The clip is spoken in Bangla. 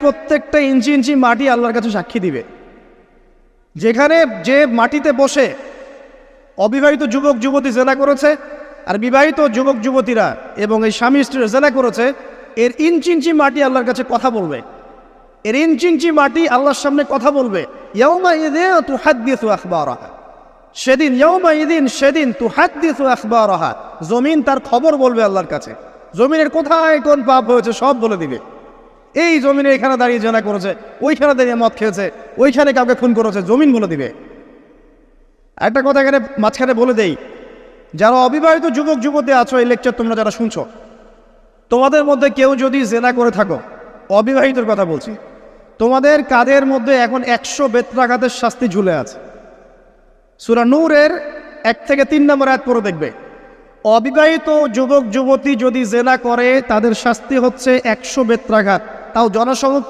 প্রত্যেকটা ইঞ্চি ইঞ্চি মাটি আল্লাহর কাছে সাক্ষী দিবে। যেখানে যে মাটিতে বসে অবিবাহিত যুবক যুবতী জেনা করেছে আর বিবাহিত যুবক যুবতীরা এবং এই স্বামী স্ত্রীরা জেনা করেছে, এর ইঞ্চি ইঞ্চি মাটি আল্লাহর কাছে কথা বলবে। এর ইঞ্চি ইঞ্চি মাটি আল্লাহর সামনে কথা বলবে। ইয়াউমাইযিন তুহাদ্দিসু আখবারাহা, সেদিন তুহাদ্দিসু আখবারাহা, জমিন তার খবর বলবে আল্লাহর কাছে। জমিনের কোথায় কোন পাপ হয়েছে সব বলে দিবে। এই জমিনে এখানে দাঁড়িয়ে জেনা করেছে, ওইখানে দাঁড়িয়ে মদ খেয়েছে, ওইখানে কাউকে খুন করেছে, জমিন বলে দিবে। একটা কথা এখানে মাঝখানে বলে দেই, যারা অবিবাহিত যুবক যুবতী আছো, এই লেকচার তোমরা যারা শুনছো, তোমাদের মধ্যে কেউ যদি জেনা করে থাকো, অবিবাহিতর কথা বলছি, তোমাদের কাঁধের মধ্যে এখন 100 বেত্রাঘাতের শাস্তি ঝুলে আছে। সূরা নূরের 1 থেকে 3 নম্বর আয়াত পড়ে দেখবে, অবিবাহিত যুবক যুবতী যদি জেনা করে তাদের শাস্তি হচ্ছে 100 বেত্রাঘাত, তাও জনসমক্ষে